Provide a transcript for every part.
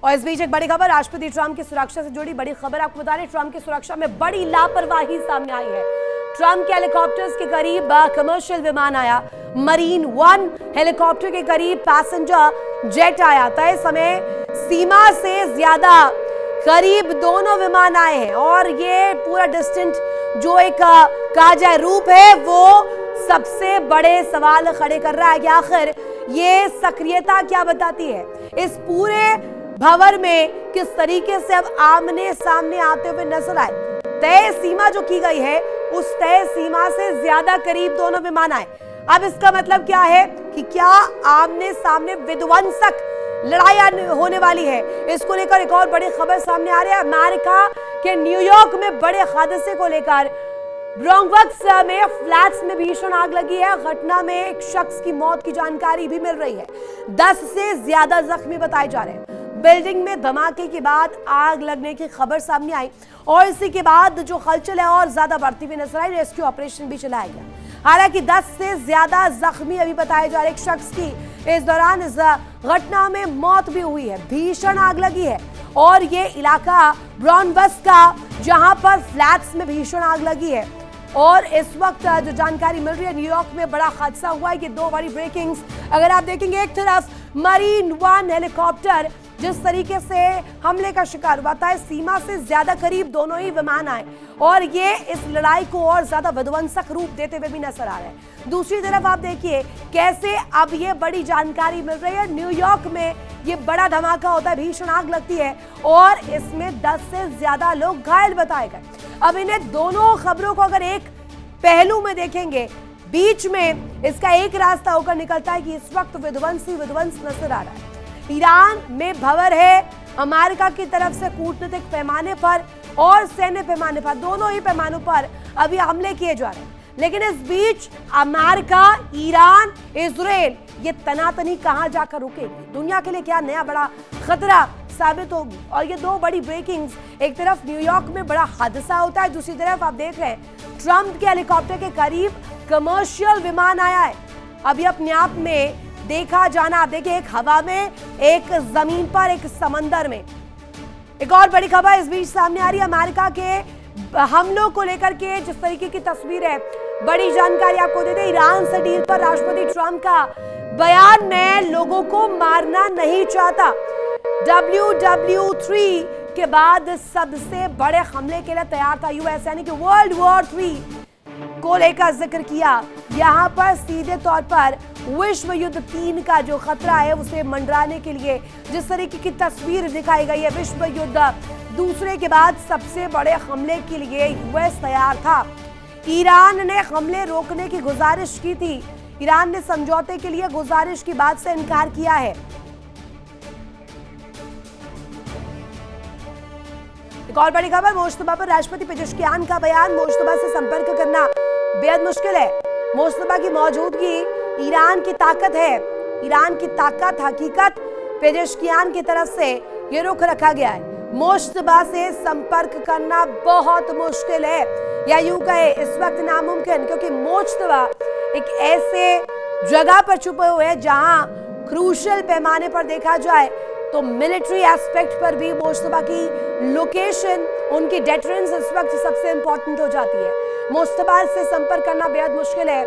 और इस बीच एक बड़ी खबर, राष्ट्रपति ट्रंप की सुरक्षा से जुड़ी बड़ी खबर आपको बता रहे। ट्रंप की सुरक्षा में बड़ी लापरवाही सामने आई है। ट्रंप के हेलीकॉप्टर्स के करीब कमर्शियल विमान आया, मरीन वन हेलीकॉप्टर के करीब पैसेंजर जेट आया। तय समय सीमा से ज्यादा करीब दोनों विमान आए हैं और ये पूरा डिस्टेंट जो एक कहा जाए रूप है, वो सबसे बड़े सवाल खड़े कर रहा है कि आखिर ये सक्रियता क्या बताती है। इस पूरे भंवर में किस तरीके से अब आमने सामने आते हुए नजर आए। तय सीमा जो की गई है, उस तय सीमा से ज्यादा करीब दोनों विमान आए। अब इसका मतलब क्या है कि क्या आमने सामने विध्वंसक लड़ाई होने वाली है। इसको लेकर एक और बड़ी खबर सामने आ रही है। अमेरिका के न्यूयॉर्क में बड़े हादसे को लेकर ब्रोंक्स में फ्लैट्स में भीषण आग लगी है। घटना में एक शख्स की मौत की जानकारी भी मिल रही है। 10 से ज्यादा जख्मी बताए जा रहे हैं। बिल्डिंग में धमाके के बाद आग लगने की खबर सामने आई और इसी के बाद जो हलचल है और ज्यादा बढ़ती हुई नजर आई। रेस्क्यू ऑपरेशन भी चलाया गया। हालांकि 10 से ज्यादा जख्मी अभी बताए जा रहे। एक शख्स की इस दौरान इस घटना में मौत भी हुई है। भीषण आग लगी है और ये इलाका ब्रोंक्स का, जहां पर फ्लैट्स में भीषण आग लगी है। और इस वक्त जो जानकारी मिल रही है, न्यूयॉर्क में बड़ा हादसा हुआ है। ये दो बड़ी ब्रेकिंग्स अगर आप देखेंगे, एक तरफ मरीन वन हेलीकॉप्टर जिस तरीके से हमले का शिकार हुआ था, सीमा से ज्यादा करीब दोनों ही विमान आए और ये इस लड़ाई को और ज्यादा विध्वंसक रूप देते हुए भी नजर आ रहे हैं। दूसरी तरफ आप देखिए कैसे अब ये बड़ी जानकारी मिल रही है। न्यूयॉर्क में ये बड़ा धमाका होता है, भीषण आग लगती है और इसमें 10 से ज्यादा लोग घायल बताए गए। अब इन्हें दोनों खबरों को अगर एक पहलू में देखेंगे, बीच में इसका एक रास्ता होकर निकलता है कि इस वक्त विध्वंस नजर आ रहा है। ईरान में भंवर है। अमेरिका की तरफ से कूटनीतिक पैमाने पर और सैन्य पैमाने पर, दोनों ही पैमानों पर अभी हमले किए जा रहे हैं। लेकिन इस बीच अमेरिका, ईरान, इजराइल, ये तनातनी कहां जाकर रुकेगी, दुनिया के लिए क्या नया बड़ा खतरा साबित होगी। और ये दो बड़ी ब्रेकिंग्स, एक तरफ न्यूयॉर्क में बड़ा हादसा होता है, दूसरी तरफ आप देख रहे हैं ट्रंप के हेलीकॉप्टर के करीब कमर्शियल विमान आया है। अभी अपने आप में देखा जाना, आप देखिए, एक हवा में, एक जमीन पर, एक समंदर में। एक और बड़ी खबर इस बीच सामने आ रही है। अमेरिका के हमलों को लेकर के जिस तरीके की तस्वीर है, बड़ी जानकारी आपको देते। ईरान से डील पर राष्ट्रपति ट्रंप का बयान, मैं लोगों को मारना नहीं चाहता। WW3 के बाद सबसे बड़े हमले के लिए तैयार था यूएस, यानी कि वर्ल्ड वॉर 3 को लेकर जिक्र किया। यहाँ पर सीधे तौर पर विश्व युद्ध 3 का जो खतरा है उसे मंडराने के लिए जिस तरीके की तस्वीर दिखाई गई है, विश्व युद्ध दूसरे के बाद सबसे बड़े हमले के लिए यूएस तैयार था। ईरान ने हमले रोकने की गुजारिश की थी। ईरान ने समझौते के लिए गुजारिश की बात से इनकार किया है। एक और बड़ी खबर, मुश्तबा पर राष्ट्रपति पेजेश्कियान का बयान, मुश्तबा से संपर्क करना बेहद मुश्किल है। मुश्तबा की मौजूदगी ईरान की ताकत है। ईरान की ताकत, हकीकत पेजेश्कियान की तरफ से ये रुख रखा गया है। मुश्तबा से संपर्क करना बहुत मुश्किल है, या यूं कहे इस वक्त नामुमकिन, क्योंकि मुश्तबा एक ऐसे जगह पर छुपे हुए हैं जहां क्रूशियल पैमाने पर देखा जाए तो मिलिट्री एस्पेक्ट पर भी मुश्तबा की लोकेशन, उनकी डेटरेंस इस वक्त सबसे इंपॉर्टेंट हो जाती है। मुश्तबा से संपर्क करना बेहद मुश्किल है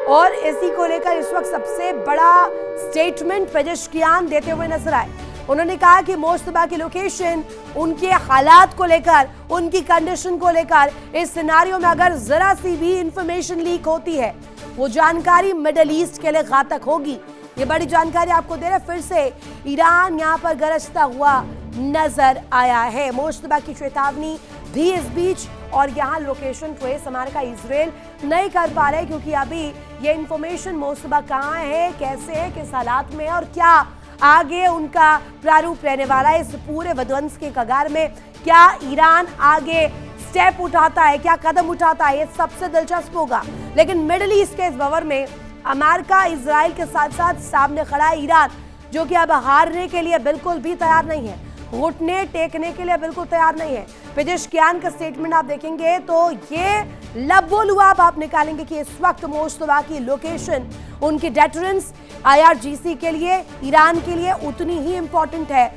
और इसी को लेकर इस वक्त सबसे बड़ा स्टेटमेंट पेजेश्कियान देते हुए नजर आए। उन्होंने कहा कि मुश्तबा की लोकेशन, उनके हालात को लेकर, उनकी कंडीशन को लेकर, इस सिनारियो में अगर जरा सी भी इंफॉर्मेशन लीक होती है, वो जानकारी मिडल ईस्ट के लिए घातक होगी। ये बड़ी जानकारी आपको दे रहे। फिर से ईरान यहाँ पर गरजता हुआ नजर आया है। मुश्तबा की चेतावनी भी इस बीच, और यहाँ लोकेशन ट्रेस अमेरिका, इजराइल नहीं कर पा रहे, क्योंकि अभी ये इंफॉर्मेशन मुश्तबा कहाँ है, कैसे है, किस हालात में है और क्या आगे उनका प्रारूप रहने वाला है इस पूरे विध्वंस के कगार में। क्या ईरान आगे स्टेप उठाता है, क्या कदम उठाता है, ये सबसे दिलचस्प होगा। लेकिन मिडिल ईस्ट के इस भंवर में अमेरिका, इजराइल के साथ साथ सामने खड़ा है ईरान, जो कि अब हारने के लिए बिल्कुल भी तैयार नहीं है, घुटने टेकने के लिए बिल्कुल तैयार नहीं है। पेजेश्कियान का स्टेटमेंट आप देखेंगे तो ये लबोलुआब आप निकालेंगे कि इस वक्त मुश्तबा की लोकेशन, उनकी डेटरेंस IRGC के लिए, ईरान के लिए उतनी ही इंपॉर्टेंट है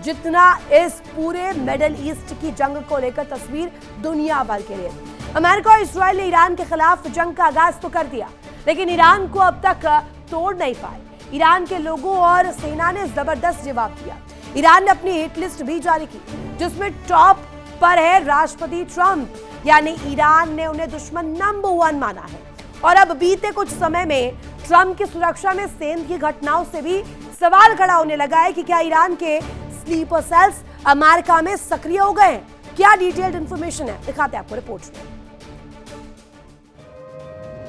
जितना इस पूरे मिडिल ईस्ट की जंग को लेकर तस्वीर दुनिया भर के लिए। अमेरिका और इजराइल ने ईरान के खिलाफ जंग का आगाज तो कर दिया, लेकिन ईरान को अब तक तोड़ नहीं पाए। ईरान के लोगों और सेना ने जबरदस्त जवाब दिया। ईरान ने अपनी हिट लिस्ट भी जारी की, जिसमें टॉप पर है राष्ट्रपति ट्रंप, यानी ईरान ने उन्हें दुश्मन नंबर 1 माना है। और अब बीते कुछ समय में ट्रंप की सुरक्षा में सेंध की घटनाओं से भी सवाल खड़ा होने लगा है कि क्या ईरान के स्लीपर सेल्स अमेरिका में सक्रिय हो गए हैं। क्या डिटेल्ड इंफॉर्मेशन है, दिखाते हैं आपको रिपोर्ट में।